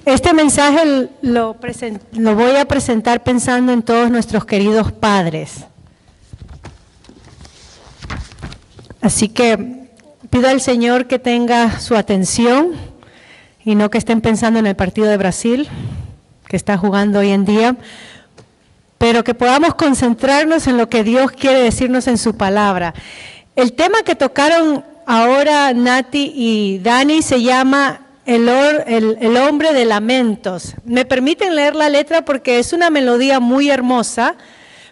Este mensaje lo voy a presentar pensando en todos nuestros queridos padres. Así que pido al Señor que tenga su atención y no que estén pensando en el partido de Brasil que está jugando hoy en día, pero que podamos concentrarnos en lo que Dios quiere decirnos en su palabra. El tema que tocaron ahora Nati y Dani se llama el hombre de lamentos. Me permiten leer la letra porque es una melodía muy hermosa,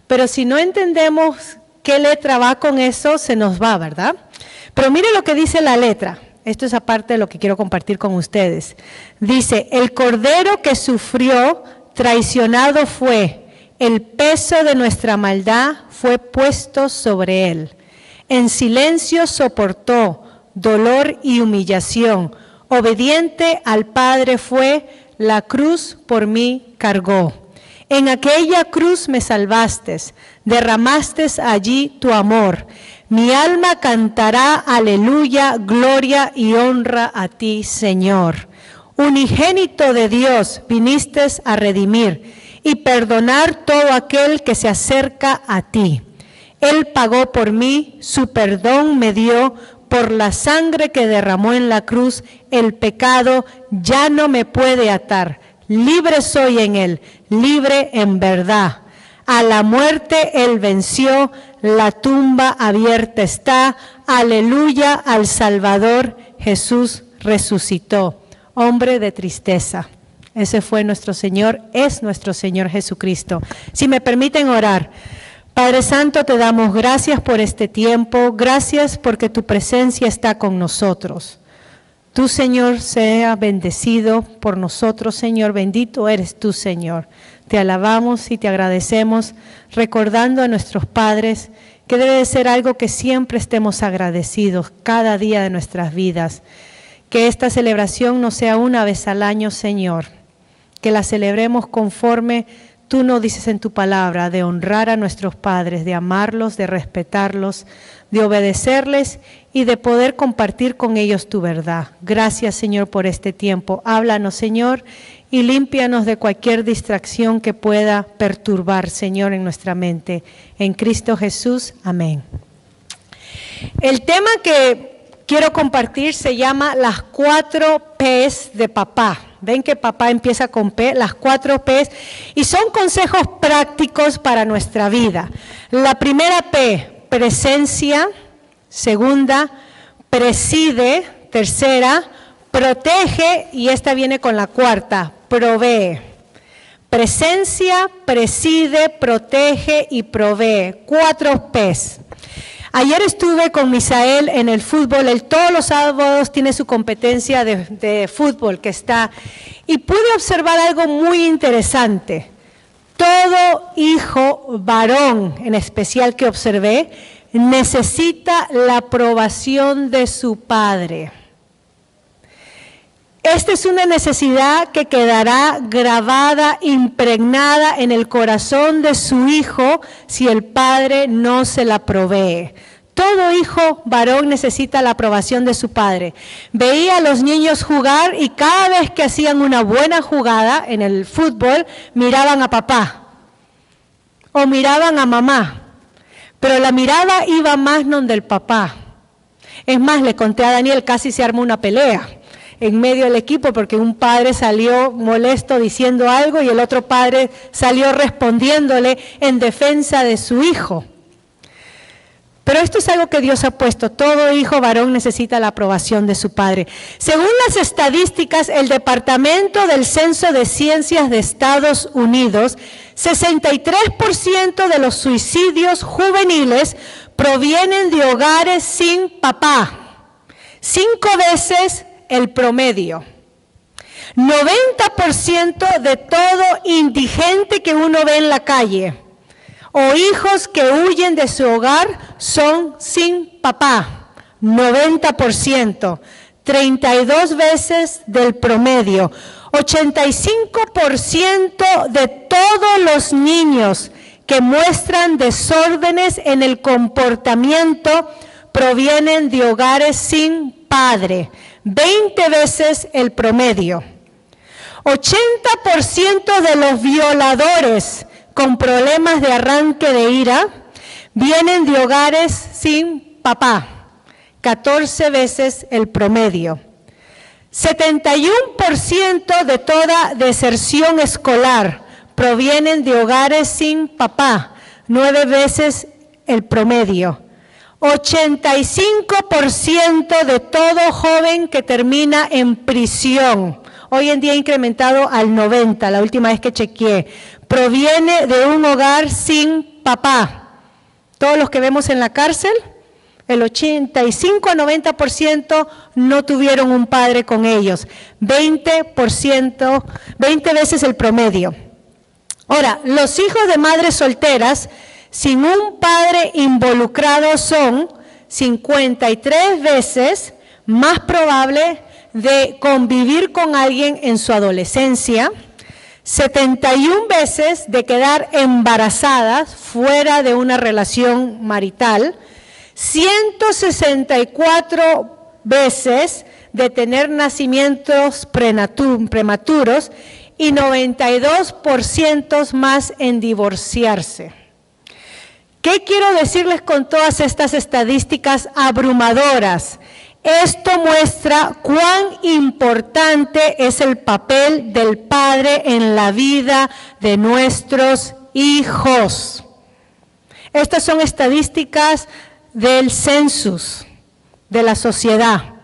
pero si no entendemos qué letra va con eso, se nos va, ¿verdad? Pero mire lo que dice la letra. Esto es aparte de lo que quiero compartir con ustedes. Dice, el cordero que sufrió, traicionado fue, el peso de nuestra maldad fue puesto sobre él. En silencio soportó dolor y humillación. Obediente al Padre fue, la cruz por mí cargó. En aquella cruz me salvaste, derramaste allí tu amor. Mi alma cantará aleluya, gloria y honra a ti, Señor. Unigénito de Dios, viniste a redimir y perdonar todo aquel que se acerca a ti. Él pagó por mí, su perdón me dio, por la sangre que derramó en la cruz, el pecado ya no me puede atar. Libre soy en él, libre en verdad. A la muerte él venció, la tumba abierta está. Aleluya al Salvador, Jesús resucitó. Hombre de tristeza. Ese fue nuestro Señor, es nuestro Señor Jesucristo. Si me permiten orar. Padre Santo, te damos gracias por este tiempo, gracias porque tu presencia está con nosotros. Tú, Señor, sea bendecido por nosotros, Señor, bendito eres tú, Señor. Te alabamos y te agradecemos, recordando a nuestros padres que debe de ser algo que siempre estemos agradecidos cada día de nuestras vidas. Que esta celebración no sea una vez al año, Señor, que la celebremos conforme tú nos dices en tu palabra, de honrar a nuestros padres, de amarlos, de respetarlos, de obedecerles y de poder compartir con ellos tu verdad. Gracias, Señor, por este tiempo. Háblanos, Señor, y límpianos de cualquier distracción que pueda perturbar, Señor, en nuestra mente. En Cristo Jesús, amén. El tema que quiero compartir se llama las 4 P's de papá. Ven que papá empieza con P, las 4 P's, y son consejos prácticos para nuestra vida. La primera P, presencia. Segunda, preside. Tercera, protege. Y esta viene con la cuarta, provee. Presencia, preside, protege y provee. 4 P's. Ayer estuve con Misael en el fútbol, él todos los sábados tiene su competencia de fútbol que está, y pude observar algo muy interesante. Todo hijo varón, en especial que observé, necesita la aprobación de su padre. Esta es una necesidad que quedará grabada, impregnada en el corazón de su hijo si el padre no se la provee. Todo hijo varón necesita la aprobación de su padre. Veía a los niños jugar y cada vez que hacían una buena jugada en el fútbol, miraban a papá o miraban a mamá. Pero la mirada iba más donde el papá. Es más, le conté a Daniel, casi se armó una pelea en medio del equipo porque un padre salió molesto diciendo algo y el otro padre salió respondiéndole en defensa de su hijo. Pero esto es algo que Dios ha puesto. Todo hijo varón necesita la aprobación de su padre. Según las estadísticas, el Departamento del Censo de Ciencias de Estados Unidos, 63% de los suicidios juveniles provienen de hogares sin papá. 5 veces el promedio. 90% de todo indigente que uno ve en la calle o hijos que huyen de su hogar son sin papá. 90%. 32 veces del promedio. 85% de todos los niños que muestran desórdenes en el comportamiento provienen de hogares sin padre. 20 veces el promedio. 80% de los violadores con problemas de arranque de ira vienen de hogares sin papá, 14 veces el promedio. 71% de toda deserción escolar provienen de hogares sin papá, 9 veces el promedio. 85% de todo joven que termina en prisión, hoy en día ha incrementado al 90%, la última vez que chequeé, proviene de un hogar sin papá. Todos los que vemos en la cárcel, el 85 a 90% no tuvieron un padre con ellos, 20 veces el promedio. Ahora, los hijos de madres solteras sin un padre involucrado son 53 veces más probable de convivir con alguien en su adolescencia, 71 veces de quedar embarazadas fuera de una relación marital, 164 veces de tener nacimientos prematuros y 92% más en divorciarse. ¿Qué quiero decirles con todas estas estadísticas abrumadoras? Esto muestra cuán importante es el papel del padre en la vida de nuestros hijos. Estas son estadísticas del census de la sociedad.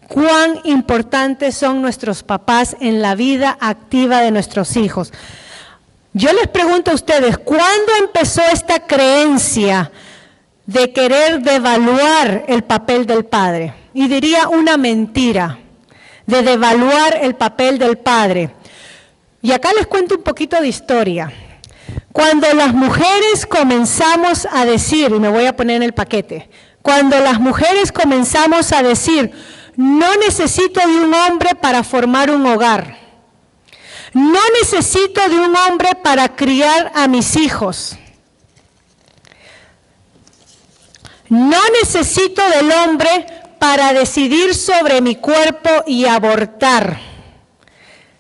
Cuán importantes son nuestros papás en la vida activa de nuestros hijos. Yo les pregunto a ustedes, ¿cuándo empezó esta creencia de querer devaluar el papel del padre? Y diría una mentira, de devaluar el papel del padre. Y acá les cuento un poquito de historia. Cuando las mujeres comenzamos a decir, y me voy a poner en el paquete, cuando las mujeres comenzamos a decir, no necesito de un hombre para formar un hogar, no necesito de un hombre para criar a mis hijos, no necesito del hombre para decidir sobre mi cuerpo y abortar,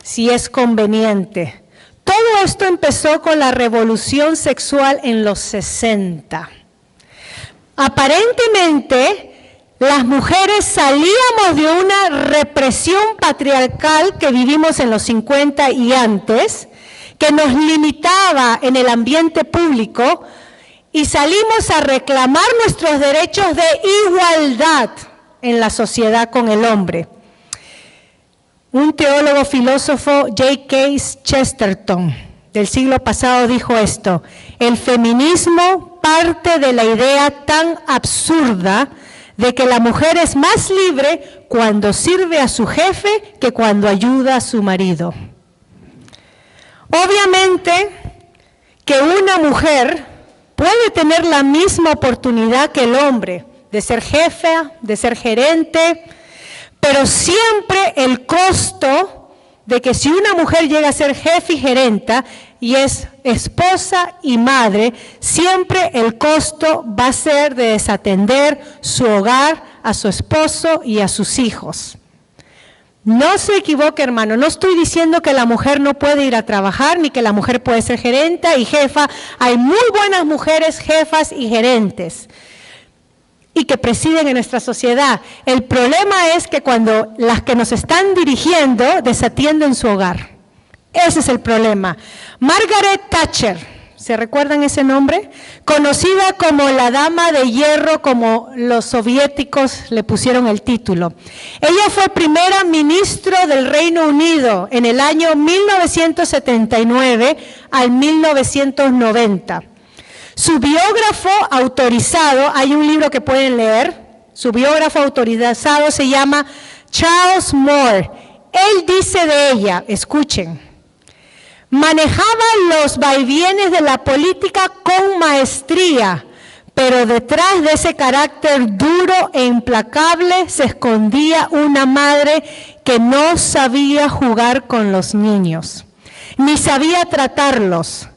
si es conveniente. Todo esto empezó con la revolución sexual en los 60. Aparentemente, las mujeres salíamos de una represión patriarcal que vivimos en los 50 y antes, que nos limitaba en el ambiente público, y salimos a reclamar nuestros derechos de igualdad en la sociedad con el hombre. Un teólogo filósofo, J.K. Chesterton, del siglo pasado dijo esto: el feminismo parte de la idea tan absurda de que la mujer es más libre cuando sirve a su jefe que cuando ayuda a su marido. Obviamente que una mujer puede tener la misma oportunidad que el hombre de ser jefa, de ser gerente, pero siempre el costo de que si una mujer llega a ser jefe y gerenta y es esposa y madre, siempre el costo va a ser de desatender su hogar, a su esposo y a sus hijos. No se equivoque, hermano, no estoy diciendo que la mujer no puede ir a trabajar, ni que la mujer puede ser gerenta y jefa. Hay muy buenas mujeres jefas y gerentes y que presiden en nuestra sociedad. El problema es que cuando las que nos están dirigiendo desatienden su hogar. Ese es el problema. Margaret Thatcher, ¿se recuerdan ese nombre? Conocida como la Dama de Hierro, como los soviéticos le pusieron el título. Ella fue primera ministra del Reino Unido en el año 1979 al 1990. Su biógrafo autorizado, hay un libro que pueden leer, su biógrafo autorizado se llama Charles Moore. Él dice de ella, escuchen: manejaba los vaivienes de la política con maestría, pero detrás de ese carácter duro e implacable se escondía una madre que no sabía jugar con los niños, ni sabía tratarlos.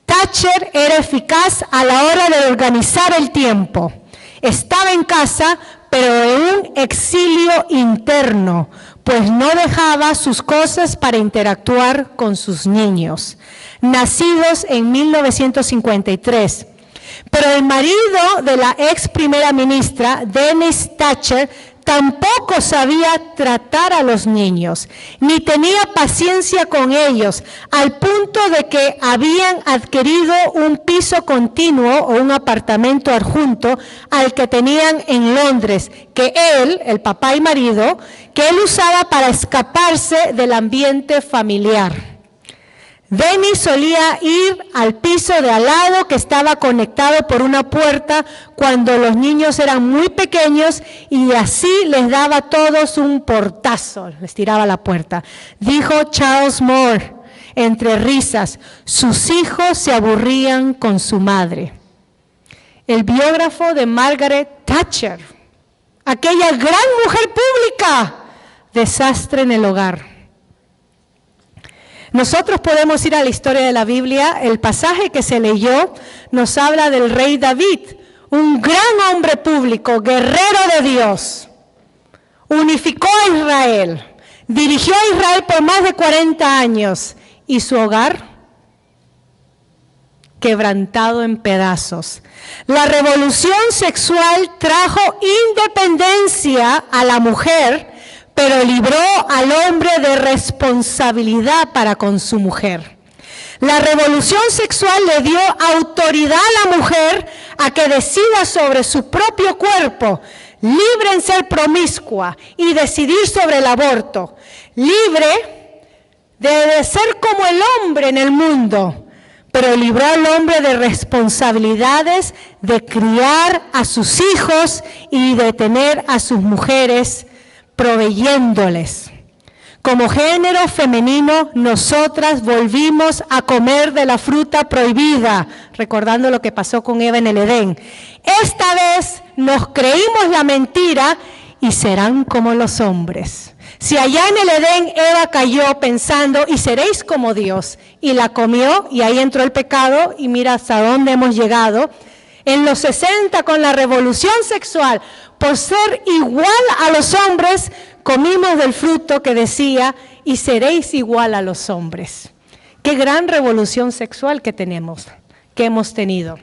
Thatcher era eficaz a la hora de organizar el tiempo. Estaba en casa, pero en un exilio interno, pues no dejaba sus cosas para interactuar con sus niños, nacidos en 1953. Pero el marido de la ex primera ministra, Dennis Thatcher, tampoco sabía tratar a los niños, ni tenía paciencia con ellos, al punto de que habían adquirido un piso continuo o un apartamento adjunto al que tenían en Londres, que él, el papá y marido, que él usaba para escaparse del ambiente familiar. Dennis solía ir al piso de al lado que estaba conectado por una puerta cuando los niños eran muy pequeños y así les daba a todos un portazo, les tiraba la puerta. Dijo Charles Moore, entre risas, sus hijos se aburrían con su madre. El biógrafo de Margaret Thatcher, aquella gran mujer pública, desastre en el hogar. Nosotros podemos ir a la historia de la Biblia. El pasaje que se leyó nos habla del rey David, un gran hombre público, guerrero de Dios. Unificó a Israel, dirigió a Israel por más de 40 años y su hogar quebrantado en pedazos. La revolución sexual trajo independencia a la mujer, pero libró al hombre de responsabilidad para con su mujer. La revolución sexual le dio autoridad a la mujer a que decida sobre su propio cuerpo, libre en ser promiscua y decidir sobre el aborto, libre de ser como el hombre en el mundo, pero libró al hombre de responsabilidades de criar a sus hijos y de tener a sus mujeres proveyéndoles. Como género femenino, nosotras volvimos a comer de la fruta prohibida, recordando lo que pasó con Eva en el Edén. Esta vez nos creímos la mentira y serán como los hombres. Si allá en el Edén Eva cayó pensando, y seréis como Dios, y la comió, y ahí entró el pecado, y mira hasta dónde hemos llegado. En los 60, con la revolución sexual, por ser igual a los hombres, comimos del fruto que decía, y seréis igual a los hombres. Qué gran revolución sexual que tenemos, que hemos tenido.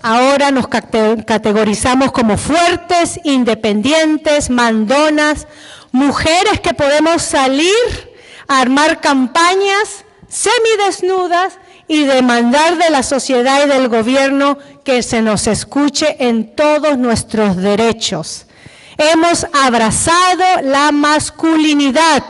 Ahora nos categorizamos como fuertes, independientes, mandonas, mujeres que podemos salir a armar campañas semidesnudas y demandar de la sociedad y del gobierno que se nos escuche en todos nuestros derechos. Hemos abrazado la masculinidad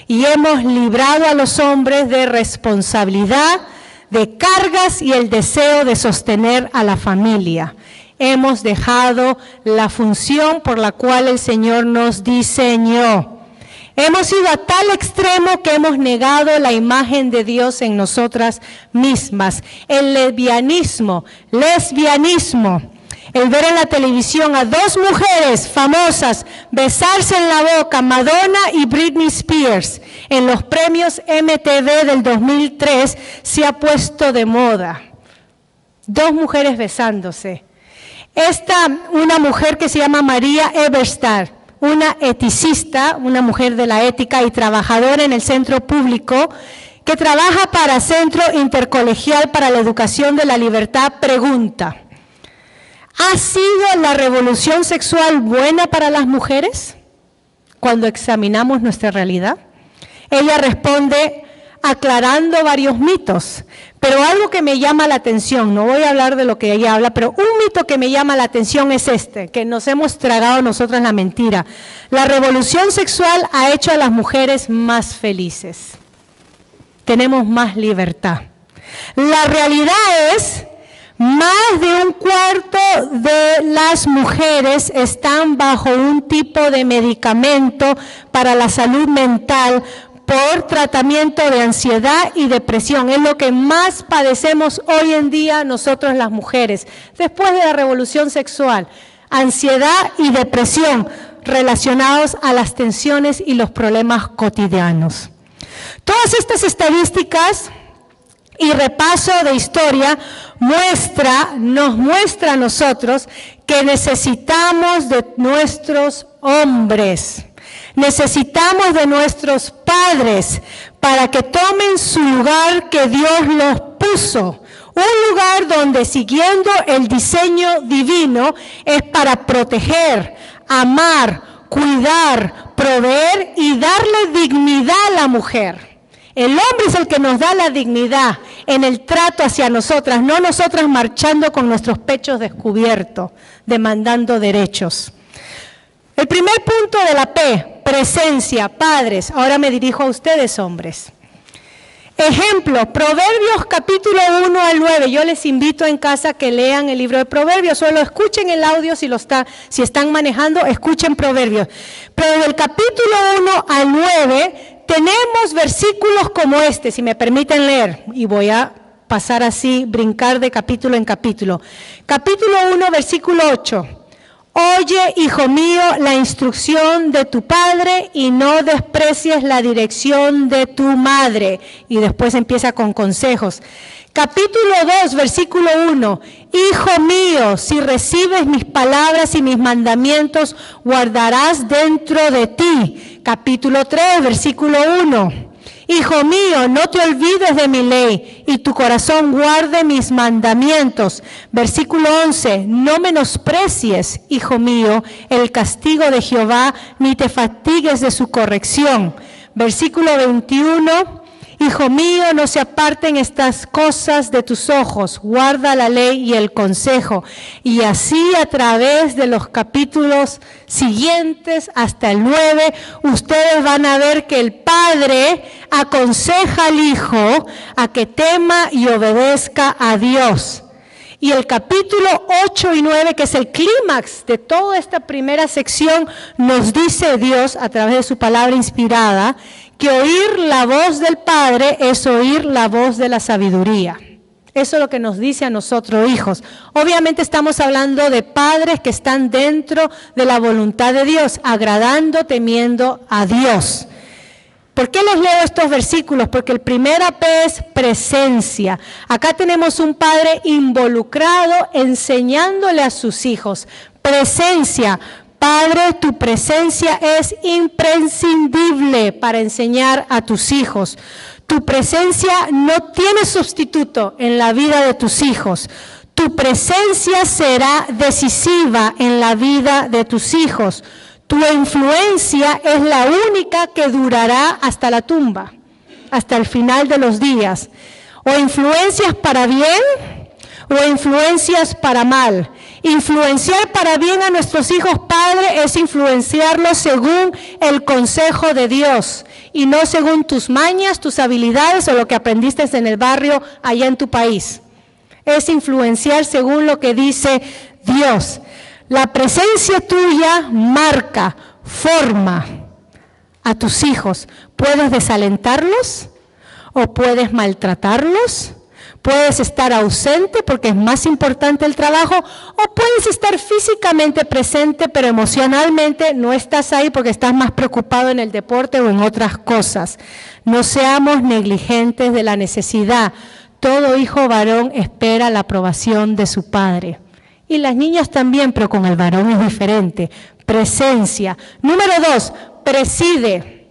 y hemos librado a los hombres de responsabilidad, de cargas y el deseo de sostener a la familia. Hemos dejado la función por la cual el Señor nos diseñó. Hemos ido a tal extremo que hemos negado la imagen de Dios en nosotras mismas. El lesbianismo, el ver en la televisión a dos mujeres famosas besarse en la boca, Madonna y Britney Spears, en los premios MTV del 2003 se ha puesto de moda. Dos mujeres besándose. Una mujer que se llama María Eberstadt, una eticista, una mujer de la ética y trabajadora en el centro público, que trabaja para Centro Intercolegial para la Educación de la Libertad, pregunta: ¿ha sido la revolución sexual buena para las mujeres cuando examinamos nuestra realidad? Ella responde aclarando varios mitos, pero algo que me llama la atención, no voy a hablar de lo que ella habla, pero un mito que me llama la atención es que nos hemos tragado nosotras la mentira. La revolución sexual ha hecho a las mujeres más felices. Tenemos más libertad. La realidad es, más de un cuarto de las mujeres están bajo un tipo de medicamento para la salud mental por tratamiento de ansiedad y depresión. Es lo que más padecemos hoy en día nosotros las mujeres. Después de la revolución sexual, ansiedad y depresión relacionados a las tensiones y los problemas cotidianos. Todas estas estadísticas y repaso de historia nos muestra a nosotros que necesitamos de nuestros hombres, necesitamos de nuestros padres para que tomen su lugar que Dios los puso. Un lugar donde, siguiendo el diseño divino, es para proteger, amar, cuidar, proveer y darle dignidad a la mujer. El hombre es el que nos da la dignidad en el trato hacia nosotras, no nosotras marchando con nuestros pechos descubiertos, demandando derechos. El primer punto de la P, presencia, padres. Ahora me dirijo a ustedes, hombres. Ejemplo, Proverbios capítulo 1 al 9. Yo les invito en casa que lean el libro de Proverbios, solo escuchen el audio si están manejando, escuchen Proverbios. Pero del capítulo 1 al 9 tenemos versículos como este, si me permiten leer, y voy a pasar así, brincar de capítulo en capítulo. Capítulo 1, versículo 8. Oye, hijo mío, la instrucción de tu padre y no desprecies la dirección de tu madre. Y después empieza con consejos. Capítulo 2, versículo 1. Hijo mío, si recibes mis palabras y mis mandamientos, guardarás dentro de ti. Capítulo 3, versículo 1. Hijo mío, no te olvides de mi ley y tu corazón guarde mis mandamientos. Versículo 11, no menosprecies, hijo mío, el castigo de Jehová, ni te fatigues de su corrección. Versículo 21, hijo mío, no se aparten estas cosas de tus ojos, guarda la ley y el consejo. Y así a través de los capítulos siguientes hasta el 9, ustedes van a ver que el Padre aconseja al Hijo a que tema y obedezca a Dios. Y el capítulo 8 y 9, que es el clímax de toda esta primera sección, nos dice Dios a través de su palabra inspirada, que oír la voz del Padre es oír la voz de la sabiduría. Eso es lo que nos dice a nosotros, hijos. Obviamente estamos hablando de padres que están dentro de la voluntad de Dios, agradando, temiendo a Dios. ¿Por qué les leo estos versículos? Porque el primer P es presencia. Acá tenemos un padre involucrado enseñándole a sus hijos. Presencia. Padre, tu presencia es imprescindible para enseñar a tus hijos. Tu presencia no tiene sustituto en la vida de tus hijos. Tu presencia será decisiva en la vida de tus hijos. Tu influencia es la única que durará hasta la tumba, hasta el final de los días. O influencias para bien o influencias para mal. Influenciar para bien a nuestros hijos, Padre, es influenciarlos según el consejo de Dios y no según tus mañas, tus habilidades o lo que aprendiste en el barrio allá en tu país. Es influenciar según lo que dice Dios. La presencia tuya marca, forma a tus hijos. ¿Puedes desalentarlos o puedes maltratarlos? Puedes estar ausente porque es más importante el trabajo, o puedes estar físicamente presente, pero emocionalmente no estás ahí porque estás más preocupado en el deporte o en otras cosas. No seamos negligentes de la necesidad. Todo hijo varón espera la aprobación de su padre. Y las niñas también, pero con el varón es diferente. Presencia. Número 2, preside.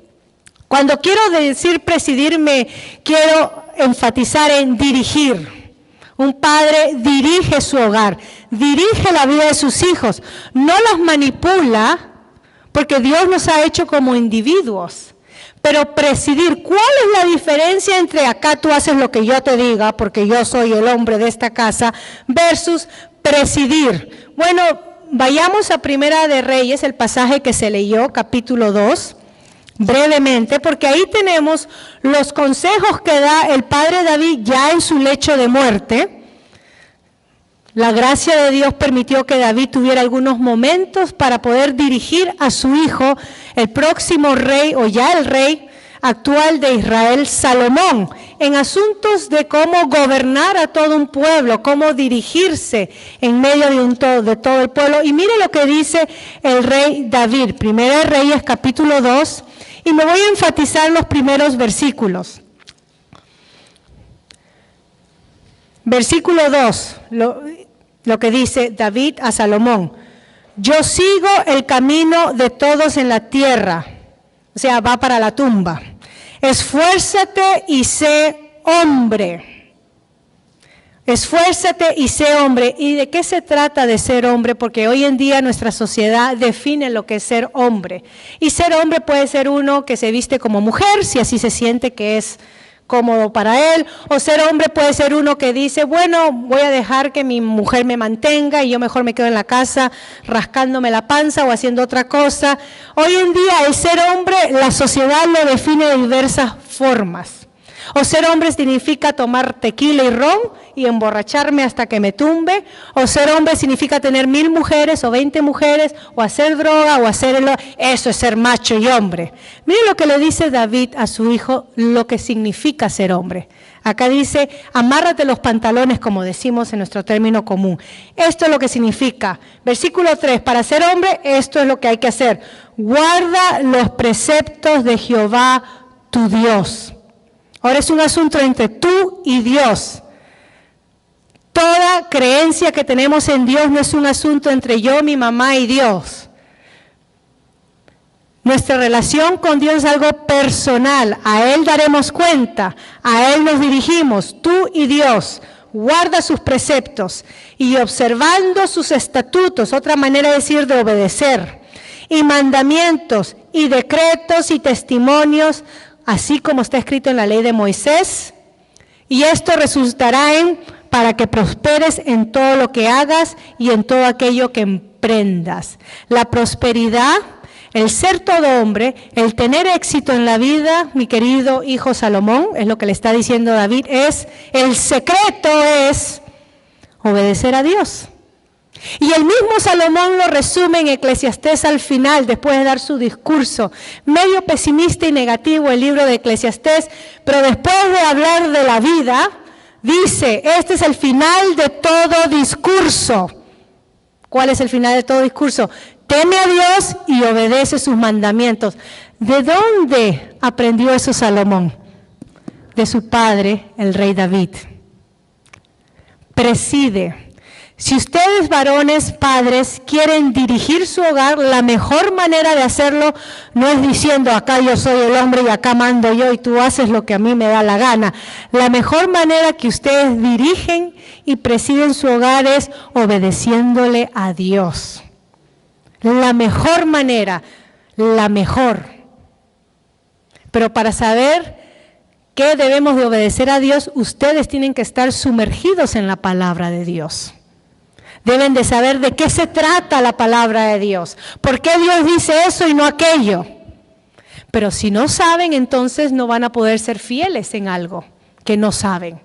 Cuando quiero decir presidir, quiero enfatizar en dirigir. Un padre dirige su hogar, dirige la vida de sus hijos, no los manipula, porque Dios nos ha hecho como individuos. Pero presidir, ¿cuál es la diferencia entre acá tú haces lo que yo te diga, porque yo soy el hombre de esta casa, versus presidir? Bueno, vayamos a Primera de Reyes, el pasaje que se leyó, capítulo 2. Brevemente, porque ahí tenemos los consejos que da el padre David ya en su lecho de muerte. La gracia de Dios permitió que David tuviera algunos momentos para poder dirigir a su hijo, el próximo rey o ya el rey actual de Israel, Salomón, en asuntos de cómo gobernar a todo un pueblo, cómo dirigirse en medio de todo el pueblo. Y mire lo que dice el rey David, Primera de Reyes capítulo 2, y me voy a enfatizar los primeros versículos. Versículo 2, lo que dice David a Salomón. Yo sigo el camino de todos en la tierra. O sea, va para la tumba. Esfuérzate y sé hombre. Esfuérzate y sé hombre. ¿Y de qué se trata de ser hombre? Porque hoy en día nuestra sociedad define lo que es ser hombre. Y ser hombre puede ser uno que se viste como mujer, si así se siente que es cómodo para él, o ser hombre puede ser uno que dice, bueno, voy a dejar que mi mujer me mantenga y yo mejor me quedo en la casa rascándome la panza o haciendo otra cosa. Hoy en día el ser hombre, la sociedad lo define de diversas formas. O ser hombre significa tomar tequila y ron y emborracharme hasta que me tumbe. O ser hombre significa tener 1000 mujeres o 20 mujeres o hacer droga o hacer eso es ser macho y hombre. Miren lo que le dice David a su hijo, lo que significa ser hombre. Acá dice, amárrate los pantalones, como decimos en nuestro término común. Esto es lo que significa. Versículo 3, para ser hombre, esto es lo que hay que hacer. Guarda los preceptos de Jehová tu Dios. Ahora es un asunto entre tú y Dios. Toda creencia que tenemos en Dios no es un asunto entre yo, mi mamá y Dios. Nuestra relación con Dios es algo personal. A Él daremos cuenta, a Él nos dirigimos, tú y Dios. Guarda sus preceptos y observando sus estatutos, otra manera de decir de obedecer, y mandamientos y decretos y testimonios, así como está escrito en la ley de Moisés, y esto resultará para que prosperes en todo lo que hagas y en todo aquello que emprendas. La prosperidad, el ser todo hombre, el tener éxito en la vida, mi querido hijo Salomón, es lo que le está diciendo David, el secreto es obedecer a Dios. Y el mismo Salomón lo resume en Eclesiastés al final, después de dar su discurso, medio pesimista y negativo el libro de Eclesiastés, pero después de hablar de la vida, dice, este es el final de todo discurso. ¿Cuál es el final de todo discurso? Teme a Dios y obedece sus mandamientos. ¿De dónde aprendió eso Salomón? De su padre, el rey David. Preside. Si ustedes, varones, padres, quieren dirigir su hogar, la mejor manera de hacerlo no es diciendo, acá yo soy el hombre y acá mando yo y tú haces lo que a mí me da la gana. La mejor manera que ustedes dirigen y presiden su hogar es obedeciéndole a Dios. La mejor manera, la mejor. Pero para saber qué debemos de obedecer a Dios, ustedes tienen que estar sumergidos en la palabra de Dios. Deben de saber de qué se trata la palabra de Dios. ¿Por qué Dios dice eso y no aquello? Pero si no saben, entonces no van a poder ser fieles en algo que no saben.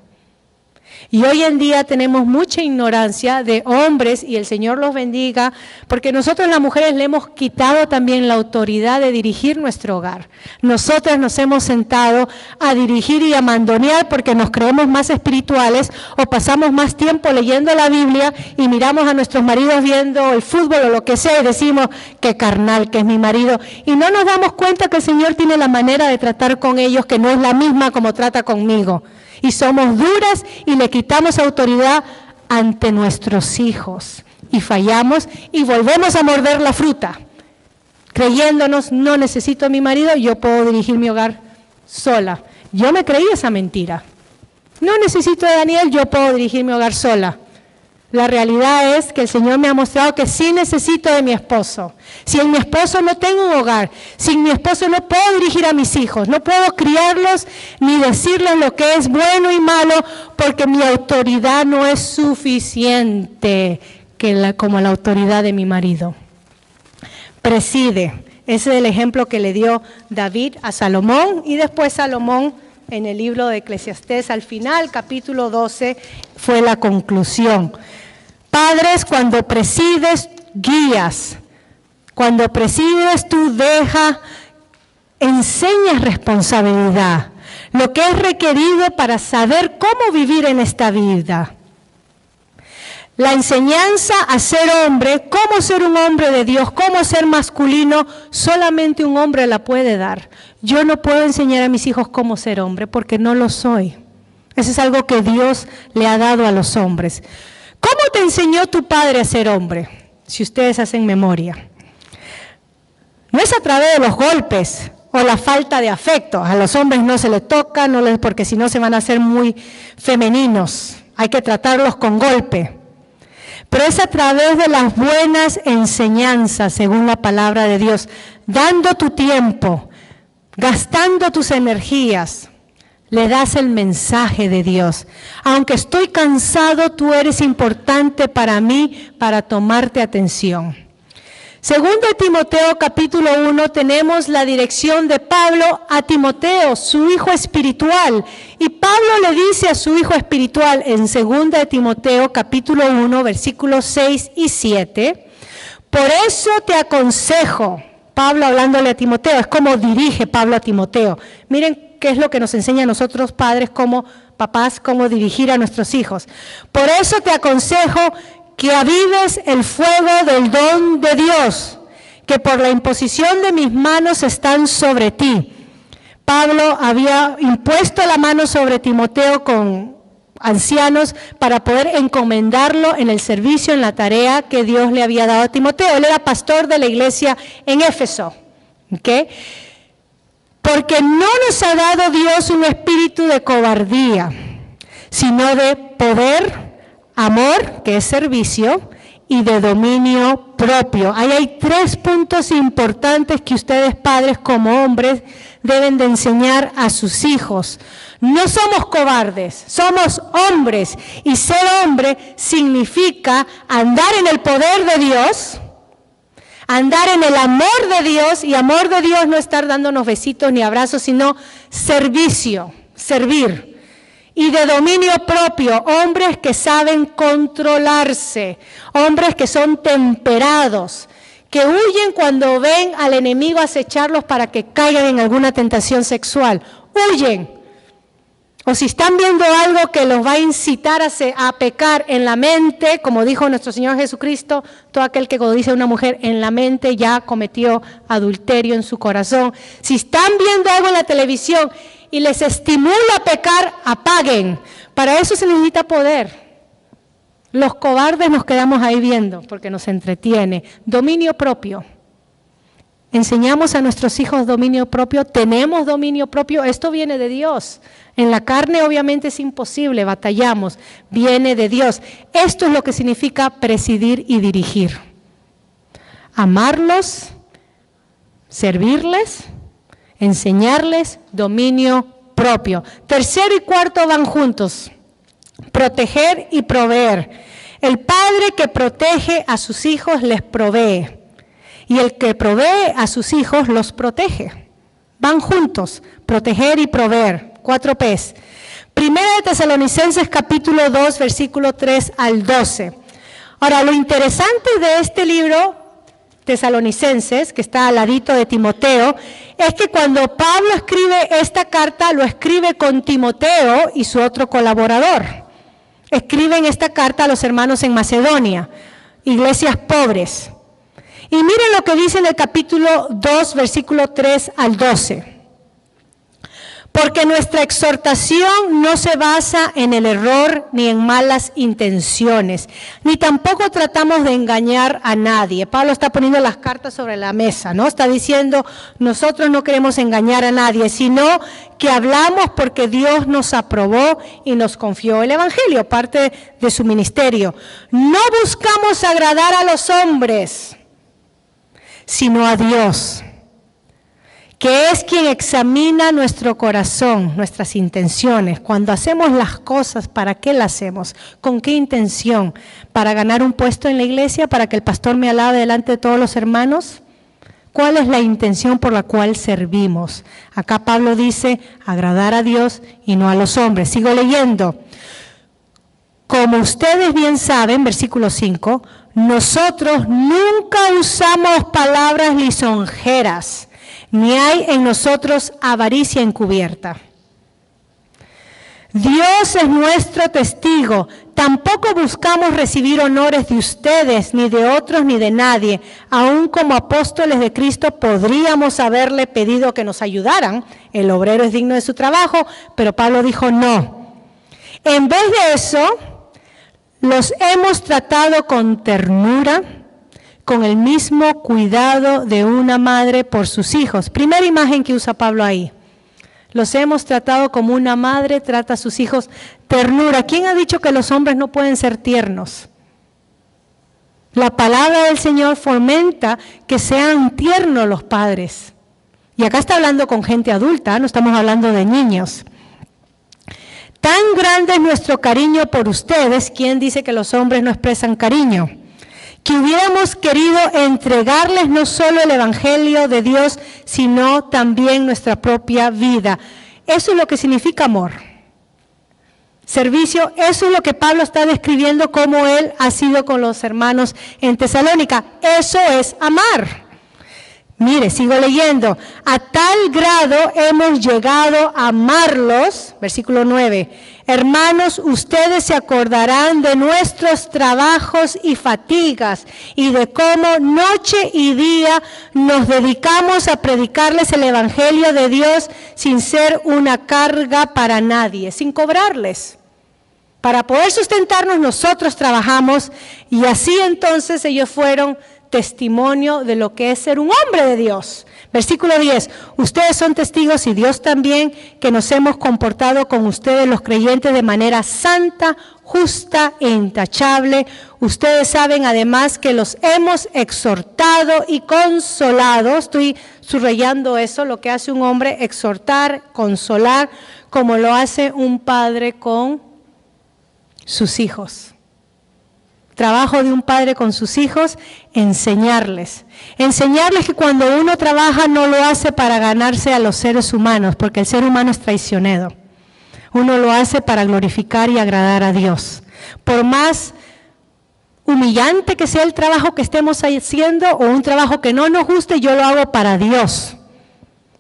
Y hoy en día tenemos mucha ignorancia de hombres, y el Señor los bendiga, porque nosotros las mujeres le hemos quitado también la autoridad de dirigir nuestro hogar. Nosotras nos hemos sentado a dirigir y a mandonear porque nos creemos más espirituales o pasamos más tiempo leyendo la Biblia y miramos a nuestros maridos viendo el fútbol o lo que sea y decimos, qué carnal que es mi marido. Y no nos damos cuenta que el Señor tiene la manera de tratar con ellos que no es la misma como trata conmigo. Y somos duras y le quitamos autoridad ante nuestros hijos. Y fallamos y volvemos a morder la fruta, creyéndonos, no necesito a mi marido, yo puedo dirigir mi hogar sola. Yo me creí esa mentira. No necesito a Daniel, yo puedo dirigir mi hogar sola. La realidad es que el Señor me ha mostrado que sí necesito de mi esposo. Sin mi esposo no tengo un hogar. Sin mi esposo no puedo dirigir a mis hijos. No puedo criarlos ni decirles lo que es bueno y malo porque mi autoridad no es suficiente como la autoridad de mi marido. Preside. Ese es el ejemplo que le dio David a Salomón y después Salomón en el libro de Eclesiastés al final, capítulo 12, fue la conclusión. Padres, cuando presides, guías. Cuando presides, tú enseñas responsabilidad. Lo que es requerido para saber cómo vivir en esta vida. La enseñanza a ser hombre, cómo ser un hombre de Dios, cómo ser masculino, solamente un hombre la puede dar. Yo no puedo enseñar a mis hijos cómo ser hombre porque no lo soy. Eso es algo que Dios le ha dado a los hombres. ¿Cómo te enseñó tu padre a ser hombre? Si ustedes hacen memoria. No es a través de los golpes o la falta de afecto. A los hombres no se les toca, porque si no se van a hacer muy femeninos. Hay que tratarlos con golpe. Pero es a través de las buenas enseñanzas, según la palabra de Dios, dando tu tiempo, gastando tus energías, le das el mensaje de Dios. Aunque estoy cansado, tú eres importante para mí, para tomarte atención. Segundo de Timoteo capítulo 1 tenemos la dirección de Pablo a Timoteo, su hijo espiritual. Y Pablo le dice a su hijo espiritual en segunda de Timoteo capítulo 1 versículos 6 y 7, por eso te aconsejo, Pablo hablándole a Timoteo, es como dirige Pablo a Timoteo. Miren qué es lo que nos enseña a nosotros padres como papás, cómo dirigir a nuestros hijos. Por eso te aconsejo que avives el fuego del don de Dios, que por la imposición de mis manos están sobre ti. Pablo había impuesto la mano sobre Timoteo con ancianos para poder encomendarlo en el servicio, en la tarea que Dios le había dado a Timoteo. Él era pastor de la iglesia en Éfeso. ¿Okay? Porque no nos ha dado Dios un espíritu de cobardía, sino de poder, amor, que es servicio, y de dominio propio. Ahí hay 3 puntos importantes que ustedes padres como hombres deben de enseñar a sus hijos. No somos cobardes, somos hombres, y ser hombre significa andar en el poder de Dios, andar en el amor de Dios, y amor de Dios no estar dándonos besitos ni abrazos, sino servicio, servir. Y de dominio propio, hombres que saben controlarse, hombres que son temperados, que huyen cuando ven al enemigo acecharlos para que caigan en alguna tentación sexual. Huyen. O si están viendo algo que los va a incitar a pecar en la mente, como dijo nuestro Señor Jesucristo, todo aquel que codicia a una mujer en la mente ya cometió adulterio en su corazón. Si están viendo algo en la televisión y les estimula a pecar, apaguen. Para eso se necesita poder. Los cobardes nos quedamos ahí viendo porque nos entretiene. Dominio propio. Enseñamos a nuestros hijos dominio propio, tenemos dominio propio, esto viene de Dios. En la carne obviamente es imposible, batallamos, viene de Dios. Esto es lo que significa presidir y dirigir. Amarlos, servirles, enseñarles dominio propio. Tercero y cuarto van juntos, proteger y proveer. El padre que protege a sus hijos les provee. Y el que provee a sus hijos los protege. Van juntos, proteger y proveer. 4 P's. Primera de Tesalonicenses capítulo 2, versículo 3 al 12. Ahora, lo interesante de este libro, Tesalonicenses, que está al ladito de Timoteo, es que cuando Pablo escribe esta carta, lo escribe con Timoteo y su otro colaborador. Escriben esta carta a los hermanos en Macedonia, iglesias pobres. Y miren lo que dice en el capítulo 2, versículo 3 al 12. Porque nuestra exhortación no se basa en el error ni en malas intenciones, ni tampoco tratamos de engañar a nadie. Pablo está poniendo las cartas sobre la mesa, ¿no? Está diciendo, nosotros no queremos engañar a nadie, sino que hablamos porque Dios nos aprobó y nos confió el Evangelio, parte de su ministerio. No buscamos agradar a los hombres, sino a Dios, que es quien examina nuestro corazón, nuestras intenciones. Cuando hacemos las cosas, ¿para qué las hacemos? ¿Con qué intención? ¿Para ganar un puesto en la iglesia? ¿Para que el pastor me alabe delante de todos los hermanos? ¿Cuál es la intención por la cual servimos? Acá Pablo dice, agradar a Dios y no a los hombres. Sigo leyendo. Como ustedes bien saben, versículo 5, nosotros nunca usamos palabras lisonjeras, ni hay en nosotros avaricia encubierta. Dios es nuestro testigo, tampoco buscamos recibir honores de ustedes, ni de otros, ni de nadie. Aún como apóstoles de Cristo podríamos haberle pedido que nos ayudaran, el obrero es digno de su trabajo, pero Pablo dijo no. En vez de eso, los hemos tratado con ternura, con el mismo cuidado de una madre por sus hijos. Primera imagen que usa Pablo ahí. Los hemos tratado como una madre trata a sus hijos, ternura. ¿Quién ha dicho que los hombres no pueden ser tiernos? La palabra del Señor fomenta que sean tiernos los padres. Y acá está hablando con gente adulta, no estamos hablando de niños. Tan grande es nuestro cariño por ustedes, ¿quién dice que los hombres no expresan cariño? Que hubiéramos querido entregarles no solo el Evangelio de Dios, sino también nuestra propia vida. Eso es lo que significa amor. Servicio, eso es lo que Pablo está describiendo como él ha sido con los hermanos en Tesalónica. Eso es amar. Mire, sigo leyendo. A tal grado hemos llegado a amarlos, versículo 9. Hermanos, ustedes se acordarán de nuestros trabajos y fatigas y de cómo noche y día nos dedicamos a predicarles el Evangelio de Dios sin ser una carga para nadie, sin cobrarles. Para poder sustentarnos nosotros trabajamos y así entonces ellos fueron testimonio de lo que es ser un hombre de Dios. Versículo 10, ustedes son testigos y Dios también que nos hemos comportado con ustedes los creyentes de manera santa, justa e intachable. Ustedes saben además que los hemos exhortado y consolado. Estoy subrayando eso, lo que hace un hombre, exhortar, consolar, como lo hace un padre con sus hijos. Trabajo de un padre con sus hijos, enseñarles. Enseñarles que cuando uno trabaja no lo hace para ganarse a los seres humanos, porque el ser humano es traicionero. Uno lo hace para glorificar y agradar a Dios. Por más humillante que sea el trabajo que estemos haciendo o un trabajo que no nos guste, yo lo hago para Dios.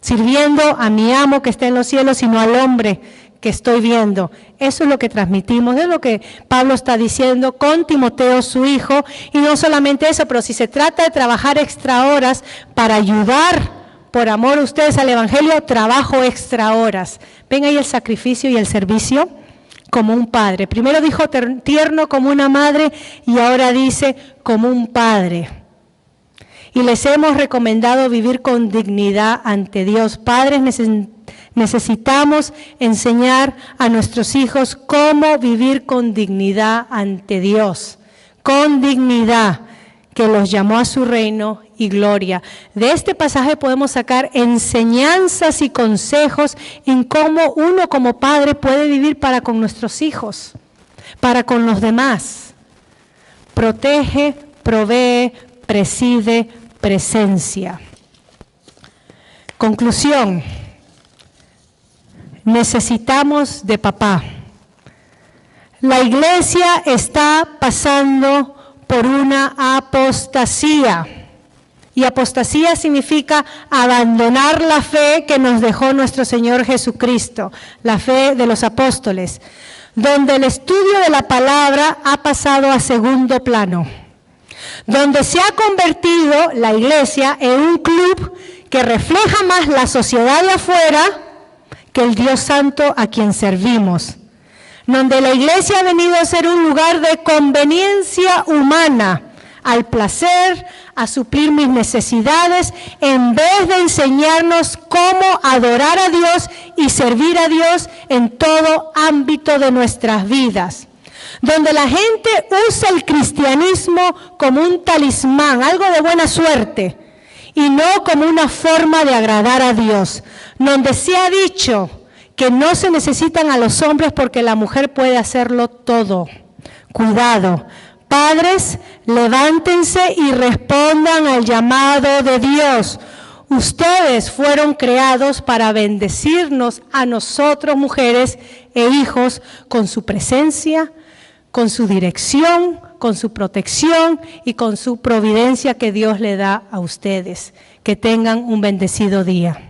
Sirviendo a mi amo que está en los cielos y no al hombre que estoy viendo. Eso es lo que transmitimos, es lo que Pablo está diciendo con Timoteo, su hijo, y no solamente eso, pero si se trata de trabajar extra horas para ayudar por amor a ustedes al Evangelio, trabajo extra horas. Ven ahí el sacrificio y el servicio como un padre. Primero dijo tierno como una madre y ahora dice como un padre. Y les hemos recomendado vivir con dignidad ante Dios. Padres, necesitamos enseñar a nuestros hijos cómo vivir con dignidad ante Dios, con dignidad, que los llamó a su reino y gloria. De este pasaje podemos sacar enseñanzas y consejos en cómo uno como padre puede vivir para con nuestros hijos, para con los demás. Protege, provee, preside, presencia. Conclusión. Necesitamos de papá. La iglesia está pasando por una apostasía. Y apostasía significa abandonar la fe que nos dejó nuestro Señor Jesucristo, la fe de los apóstoles, donde el estudio de la palabra ha pasado a segundo plano, donde se ha convertido la iglesia en un club que refleja más la sociedad de afuera que el Dios Santo a quien servimos, donde la iglesia ha venido a ser un lugar de conveniencia humana, al placer, a suplir mis necesidades, en vez de enseñarnos cómo adorar a Dios y servir a Dios en todo ámbito de nuestras vidas. Donde la gente usa el cristianismo como un talismán, algo de buena suerte, y no como una forma de agradar a Dios, donde se ha dicho que no se necesitan a los hombres porque la mujer puede hacerlo todo. Cuidado, padres, levántense y respondan al llamado de Dios. Ustedes fueron creados para bendecirnos a nosotros, mujeres e hijos, con su presencia, con su dirección, con su protección y con su providencia que Dios le da a ustedes. Que tengan un bendecido día.